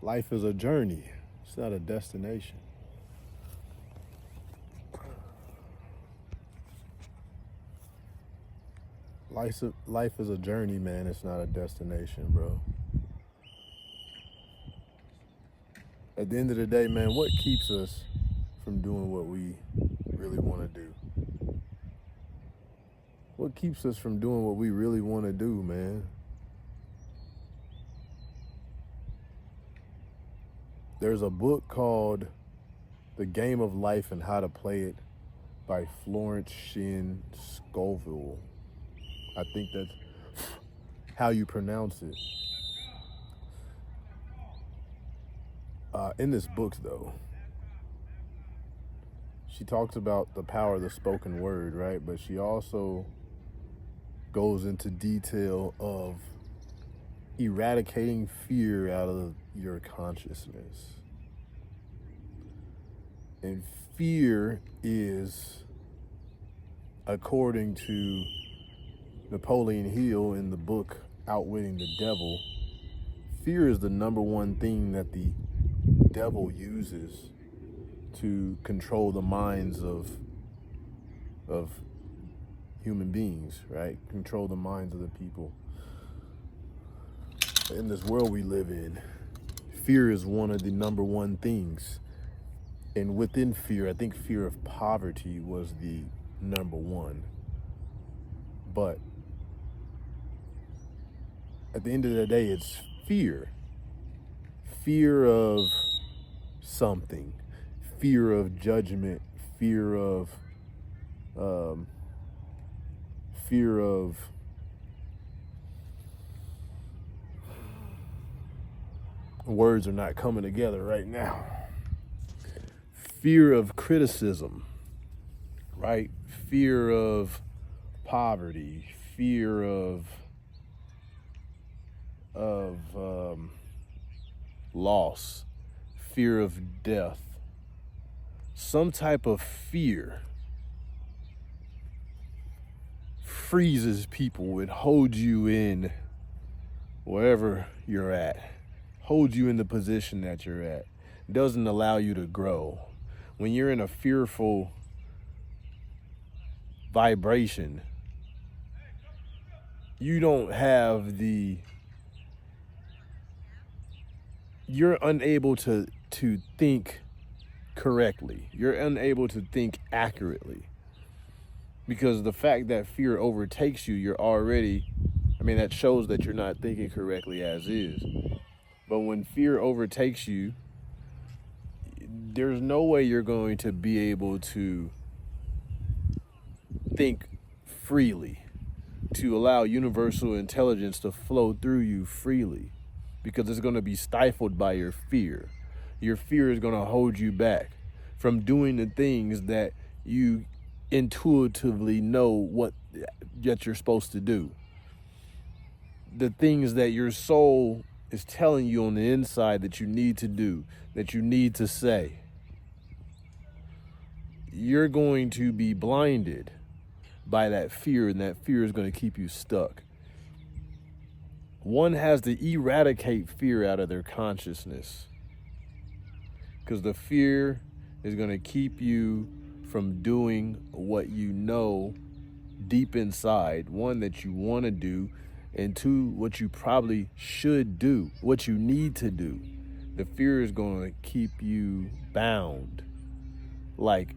Life is a journey, it's not a destination. Life is a journey, man. It's not a destination, bro. At the end of the day, man, what keeps us from doing what we really want to do? What keeps us from doing what we really want to do, man? There's a book called The Game of Life and How to Play It by Florence Shin Scoville. I think that's how you pronounce it. In this book, though, she talks about the power of the spoken word, right? But she also goes into detail of eradicating fear out of your consciousness. And fear is, according to Napoleon Hill in the book Outwitting the Devil, fear is the number one thing that the devil uses to control the minds of human beings, right? Control the minds of the people. In this world we live in, fear is one of the number one things. And within fear, I think fear of poverty was the number one. But at the end of the day, it's fear. Fear of something. Fear of judgment. Um, fear of words are not coming together right now. Fear of criticism, right? Fear of poverty, fear of loss, fear of death, some type of fear freezes people and holds you in wherever you're at, holds you in the position that you're at, doesn't allow you to grow. When you're in a fearful vibration, you don't have you're unable to think correctly. You're unable to think accurately. Because the fact that fear overtakes you, that shows that you're not thinking correctly as is. But when fear overtakes you, there's no way you're going to be able to think freely, to allow universal intelligence to flow through you freely, because it's going to be stifled by your fear. Your fear is going to hold you back from doing the things that you intuitively know that you're supposed to do. The things that your soul is telling you on the inside that you need to do, that you need to say. You're going to be blinded by that fear, and that fear is going to keep you stuck. One has to eradicate fear out of their consciousness, because the fear is going to keep you from doing what you know deep inside. One, that you want to do, and two, what you probably should do, what you need to do. The fear is going to keep you bound like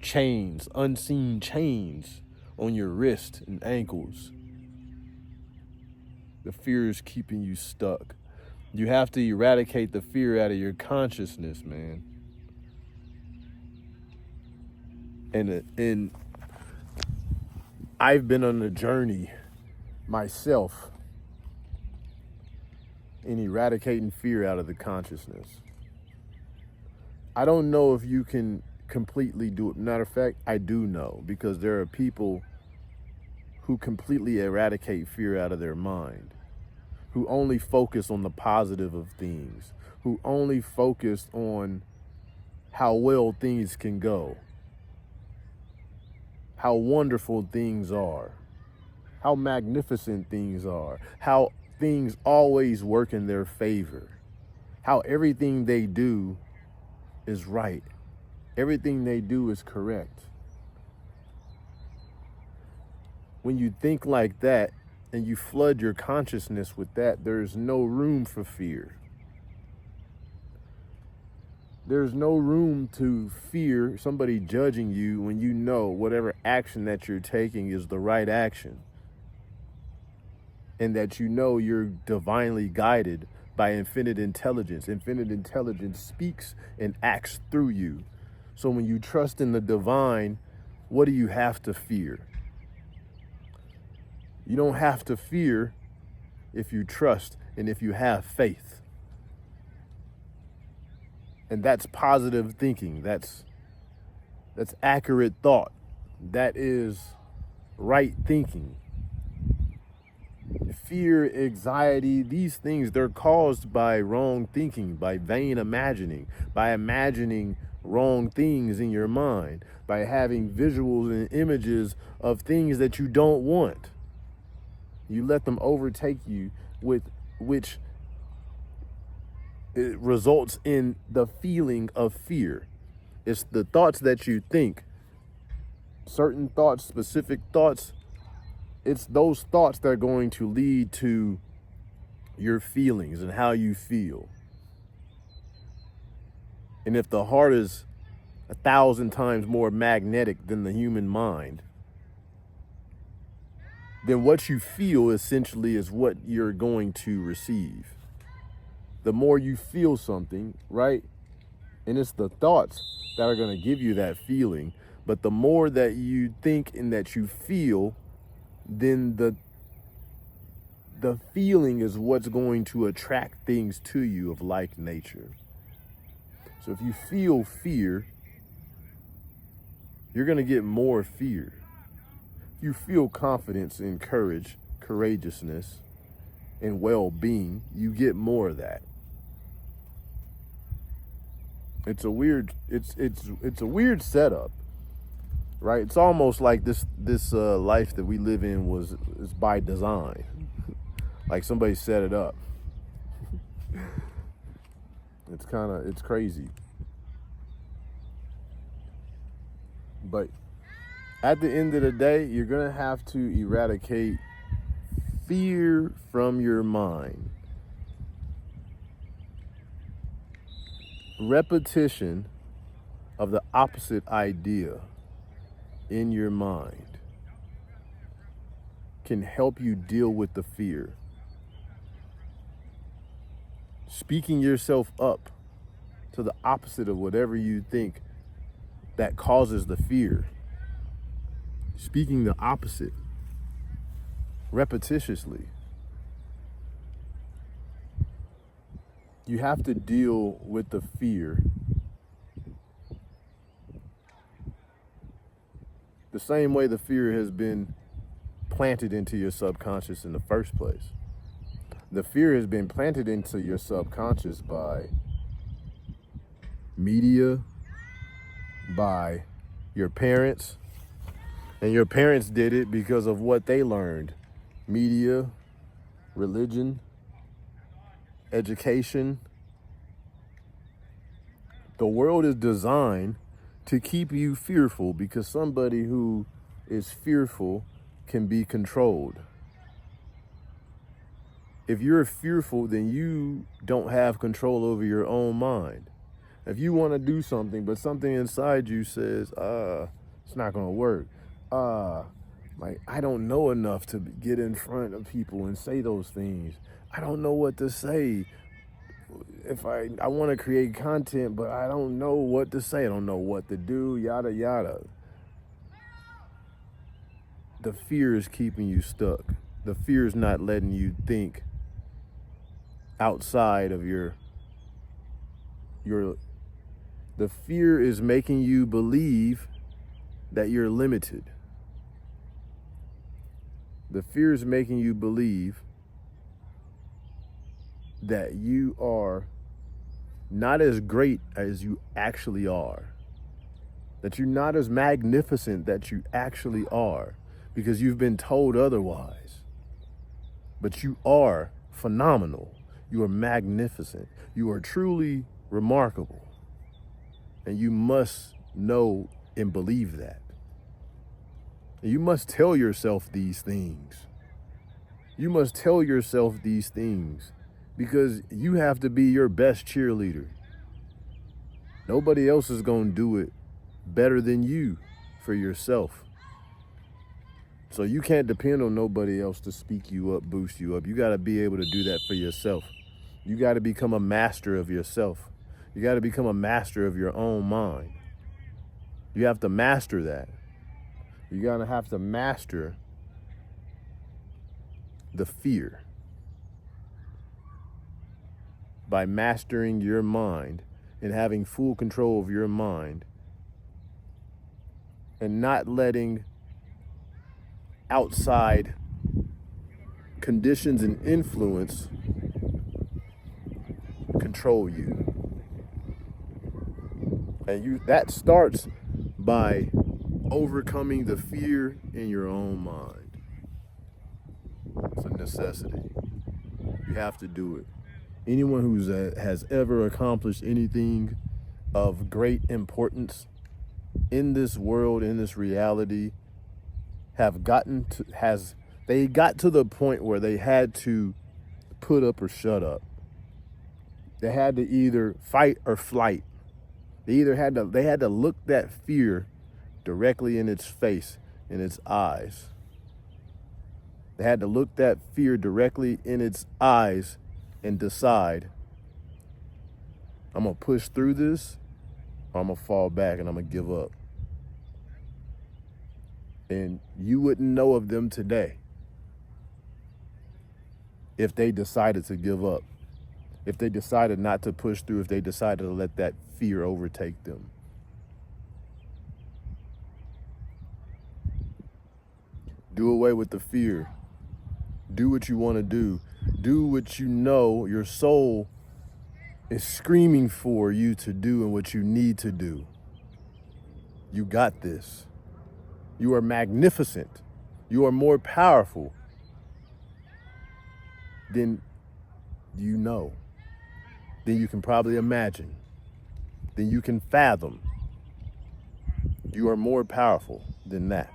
chains, unseen chains on your wrists and ankles. The fear is keeping you stuck. You have to eradicate the fear out of your consciousness, man. And I've been on a journey myself in eradicating fear out of the consciousness. I don't know if you can completely do it. Matter of fact, I do know, because there are people who completely eradicate fear out of their mind, who only focus on the positive of things, who only focus on how well things can go, how wonderful things are, how magnificent things are, how things always work in their favor. how everything they do is right. Everything they do is correct. When you think like that and you flood your consciousness with that, there's no room for fear. There's no room to fear somebody judging you when you know whatever action that you're taking is the right action. And that you know you're divinely guided by infinite intelligence. Infinite intelligence speaks and acts through you. So when you trust in the divine, what do you have to fear? You don't have to fear if you trust and if you have faith. And that's positive thinking. That's accurate thought. That is right thinking. Fear, anxiety, these things, they're caused by wrong thinking, by vain imagining, by imagining wrong things in your mind, by having visuals and images of things that you don't want. You let them overtake you, with which it results in the feeling of fear. It's the thoughts that you think, certain thoughts, specific thoughts. It's those thoughts that are going to lead to your feelings and how you feel. And if the heart is 1,000 times more magnetic than the human mind, then what you feel essentially is what you're going to receive. The more you feel something, right? And it's the thoughts that are going to give you that feeling. But the more that you think and that you feel, then the feeling is what's going to attract things to you of like nature. So if you feel fear, you're going to get more fear. If you feel confidence and courage, courageousness, and well-being, you get more of that. It's a weird setup, right? It's almost like this life that we live in is by design. Like somebody set it up. It's crazy. But at the end of the day, you're going to have to eradicate fear from your mind. Repetition of the opposite idea in your mind can help you deal with the fear. Speaking yourself up to the opposite of whatever you think that causes the fear. Speaking the opposite repetitiously. You have to deal with the fear the same way the fear has been planted into your subconscious in the first place. The fear has been planted into your subconscious by media, by your parents. And your parents did it because of what they learned. Media, religion, education. The world is designed to keep you fearful because somebody who is fearful can be controlled. If you're fearful, then you don't have control over your own mind. If you want to do something, but something inside you says, it's not going to work. Like, I don't know enough to get in front of people and say those things. I don't know what to say. If I want to create content, but I don't know what to say. I don't know what to do, yada, yada. The fear is keeping you stuck. The fear is not letting you think outside of your the fear is making you believe that you're limited. The fear is making you believe that you are not as great as you actually are. That you're not as magnificent that you actually are, because you've been told otherwise. But you are phenomenal. You are magnificent. You are truly remarkable. And you must know and believe that. And you must tell yourself these things. You must tell yourself these things because you have to be your best cheerleader. Nobody else is going to do it better than you for yourself. So you can't depend on nobody else to speak you up, boost you up. You got to be able to do that for yourself. You got to become a master of yourself. You got to become a master of your own mind. You have to master that. You're going to have to master the fear. By mastering your mind and having full control of your mind and not letting outside conditions and influence control you. And that starts by overcoming the fear in your own mind. It's a necessity. You have to do it. Anyone who has ever accomplished anything of great importance in this world, in this reality, got to the point where they had to put up or shut up. They had to either fight or flight. They had to look that fear directly in its face, in its eyes. They had to look that fear directly in its eyes and decide, I'm going to push through this or I'm going to fall back and I'm going to give up. And you wouldn't know of them today if they decided to give up, if they decided not to push through, if they decided to let that fear overtake them. Do away with the fear. Do what you want to do. Do what you know your soul is screaming for you to do and what you need to do. You got this. You are magnificent. You are more powerful than you know, than you can probably imagine, than you can fathom. You are more powerful than that.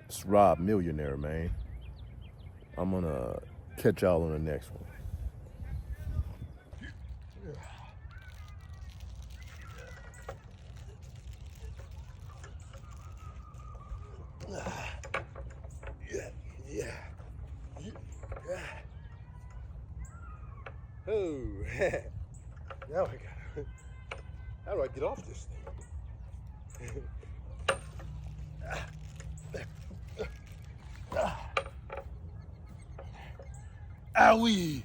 It's Rob Millionaire, man. I'm gonna catch y'all on the next one. Oh, now I gotta. How do I get off this thing? Owie!